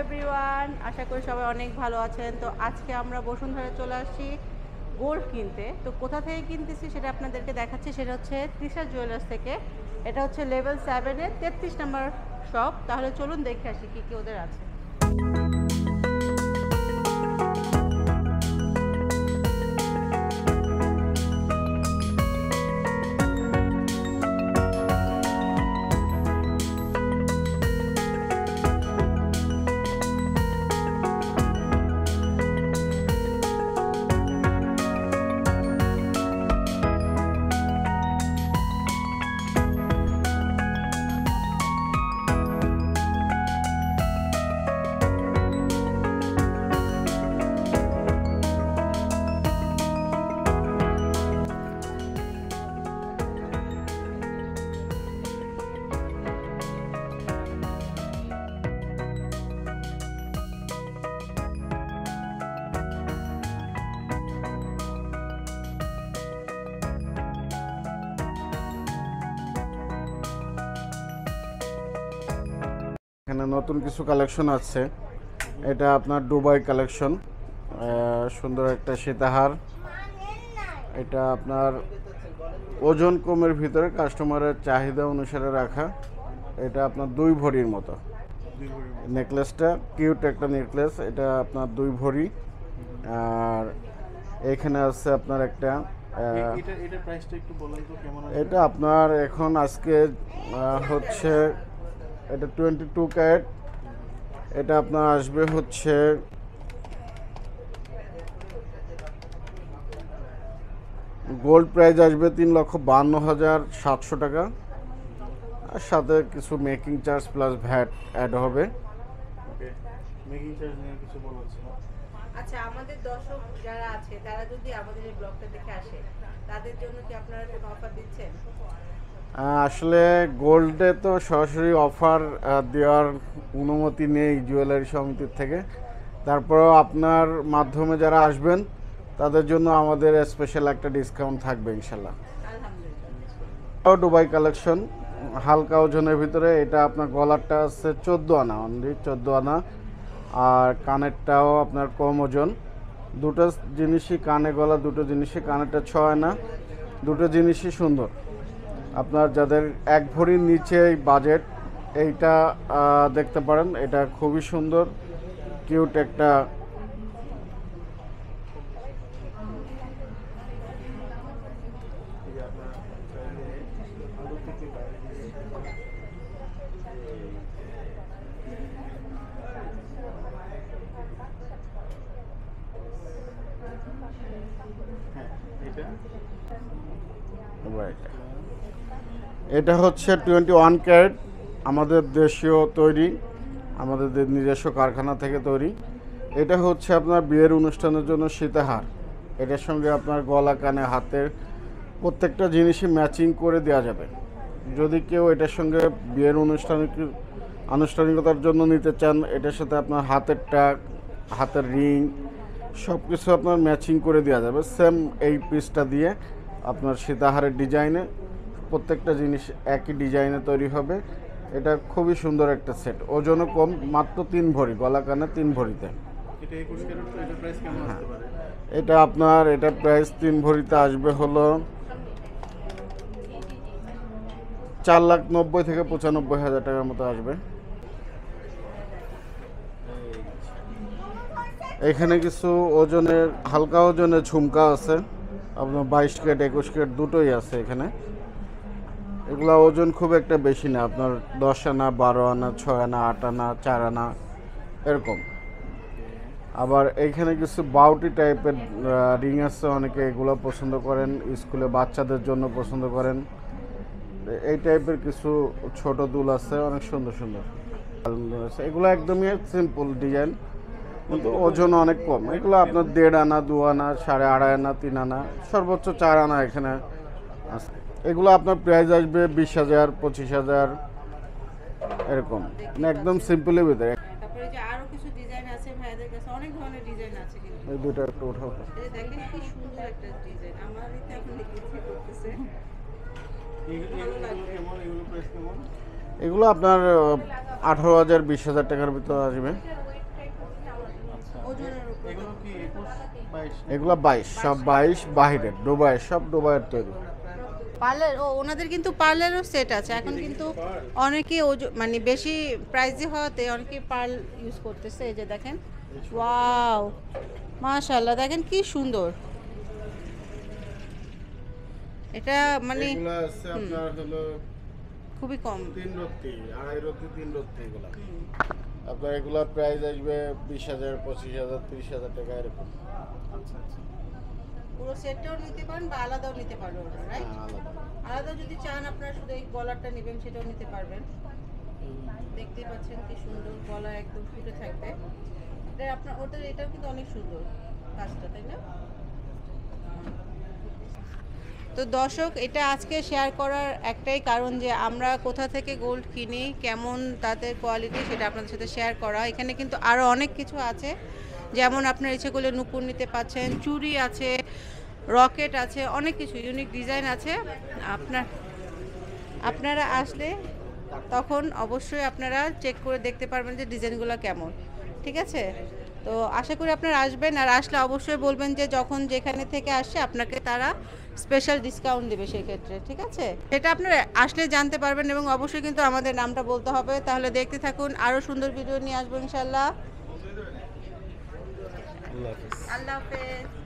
Everyone, আশা করি সবাই অনেক ভালো আছেন। তো আজকে আমরা বসুন্ধরায় চলে আসছি গোল্ড কিনতে। তো কোথা থেকে কিনতেছি সেটা আপনাদেরকে দেখাচ্ছি। সেটা হচ্ছে তৃষা জুয়েলার্স থেকে। এটা হচ্ছে লেভেল 7-এর 33 নম্বর শপ। তাহলে চলুন দেখে আসি কী কী ওদের আছে। এখানে নতুন কিছু কালেকশন আছে। এটা আপনার দুবাই কালেকশন, সুন্দর একটা সীতাহার। এটা আপনার ওজন কমের ভিতরে কাস্টমারের চাহিদা অনুসারে রাখা। এটা আপনার 2 ভরির মতো নেকলেসটা, কিউট একটা নেকলেস। এটা আপনার 2 ভরি। আর এখানে আছে আপনার একটা এটা আপনার এখন আজকে হচ্ছে এটা 22 ক্যারেট। এটা আপনার আসবে হচ্ছে গোল্ড প্রাইস আসবে 3,52,700 টাকা। আর সাথে কিছু making charge plus VAT add হবে। আচ্ছা, আমাদের দর্শক যারা আছে তারা যদি আমাদের এই ব্লগটা দেখে আসে, তাদের জন্য কি আপনারা কোনো অফার দিচ্ছেন? আসলে গোল্ডে তো সরাসরি অফার দেওয়ার অনুমতি নেই জুয়েলারি সমিতির থেকে। তারপরেও আপনার মাধ্যমে যারা আসবেন তাদের জন্য আমাদের স্পেশাল একটা ডিসকাউন্ট থাকবে ইনশাল্লাহ। আলহামদুলিল্লাহ। দুবাই কালেকশন হালকা ওজনের ভিতরে। এটা আপনার গলারটা আছে 14 আনা, অনলি 14 আনা। আর কানেরটাও আপনার কম ওজন। দুটো জিনিসই, কানে গলা দুটো জিনিসই, কানেরটা 6 আনা। দুটো জিনিসই সুন্দর। আপনার যাদের 1 ভরির নিচে বাজেট, এইটা দেখতে পারেন। এটা খুবই সুন্দর, কিউট একটা এটা হচ্ছে 21 ক্যারেট, আমাদের দেশীয় তৈরি, আমাদের নিজস্ব কারখানা থেকে তৈরি। এটা হচ্ছে আপনার বিয়ের অনুষ্ঠানের জন্য সীতাহার। এটার সঙ্গে আপনার গলা, কানে, হাতের প্রত্যেকটা জিনিসই ম্যাচিং করে দেওয়া যাবে। যদি কেউ এটার সঙ্গে বিয়ের আনুষ্ঠানিকতার জন্য নিতে চান, এটার সাথে আপনার হাতের টাক, হাতের রিং সব কিছু আপনার ম্যাচিং করে দেওয়া যাবে। সেম এই পিসটা দিয়ে আপনার সীতাহারের ডিজাইনে প্রত্যেকটা জিনিস একই ডিজাইনে তৈরি হবে। এটা খুবই সুন্দর একটা সেট, ওজনও কম, মাত্র 3 ভরি, গলা কানে 3 ভরিতে। এটা আপনার এটা প্রাইস 3 ভরিতে আসবে হলো 4,90,000 থেকে 95,000 টাকার মতো আসবে। এখানে কিছু ওজনের, হালকা ওজনের ঝুমকা আছে। আপনার 22 ক্যারেট 21 ক্যারেট দুটোই আছে এখানে। এগুলো ওজন খুব একটা বেশি না, আপনার 10 আনা, 12 আনা, 6 আনা, 8 আনা, 4 আনা এরকম। আবার এইখানে কিছু বাউটি টাইপের রিং আছে, অনেকে এগুলো পছন্দ করেন, স্কুলে বাচ্চাদের জন্য পছন্দ করেন। এই টাইপের কিছু ছোট দুল আছে, অনেক সুন্দর সুন্দর। এগুলো একদমই সিম্পল ডিজাইন, কিন্তু ওজন অনেক কম। এগুলো আপনার 1.5 আনা, 2 আনা, 2.5 আনা, 3 আনা, সর্বোচ্চ 4 আনা এখানে আছে। এগুলো আপনার প্রাইস আসবে 20,000, 25,000 এরকম, একদম সিম্পলের ভিতরে। তারপরে যে আরো কিছু ডিজাইন আছে ভাইদের কাছে, অনেক ধরনের ডিজাইন আছে কিন্তু। এই দুটো একটু উঠাও। এই যে দেখেন কি সুন্দর একটা ডিজাইন, আমার এটা এখন দেখতে ইচ্ছে করতেছে। এগুলো আপনার 18,000, 20,000 টাকার ভিতরে আসবে। ওজনের উপর। এগুলো কি 21 22? এগুলো 22, সব 22 বাহিরের, দুবাইয়ের, সব দুবাইয়ের তৈরি। পার্লার ওনাদের কিন্তু পার্লারও সেট আছে এখন, কিন্তু অনেকে মানে বেশি প্রাইসি হওয়াতে অনেকে পার্ল ইউজ করতেছে। এই যে দেখেন, ওয়াও মাশাআল্লাহ, দেখেন কি সুন্দর। এটা মানে এগুলো আছে আপনার হলো খুবই কম। 3 রত্তি, 2.5 রত্তি, 3 রত্তি এগুলো। আপনার এগুলোর প্রাইস আসবে 20,000, 25,000, 30,000 টাকা এরকম। আচ্ছা আচ্ছা। পুরো সেটটাও নিতে পারেন বা আলাদাও নিতে পারবেন, রাইট? হ্যাঁ, আলাদা। আলাদা যদি চান আপনারা শুধু এই গলারটা নেবেন, সেটাও নিতে পারবেন। দেখতেই পাচ্ছেন কি সুন্দর, গলা একদম ফুটে থাকবে। এটা আপনার ওদের এটাও কিন্তু অনেক সুন্দর কাজটা, তাই না? তো দর্শক, এটা আজকে শেয়ার করার একটাই কারণ যে আমরা কোথা থেকে গোল্ড কিনি, কেমন তাদের কোয়ালিটি, সেটা আপনাদের সাথে শেয়ার করা। এখানে কিন্তু আরও অনেক কিছু আছে, যেমন আপনার ইচ্ছে করলে নূপুর নিতে পাচ্ছেন, চুড়ি আছে, রকেট আছে, অনেক কিছু ইউনিক ডিজাইন আছে। আপনারা আসলে তখন অবশ্যই আপনারা চেক করে দেখতে পারবেন যে ডিজাইনগুলো কেমন, ঠিক আছে? তো আশা করি আপনারা আসবেন, আর আসলে অবশ্যই বলবেন যে যখন যেখানে থেকে আসছে আপনাকে তারা স্পেশাল ডিসকাউন্ট দেবে সেই ক্ষেত্রে, ঠিক আছে? সেটা আপনারা আসলে জানতে পারবেন, এবং অবশ্যই কিন্তু আমাদের নামটা বলতে হবে। তাহলে দেখতে থাকুন, আরও সুন্দর ভিডিও নিয়ে আসবো ইনশাল্লাহ। আল্লাহ হাফেজ। আল্লাহ হাফেজ।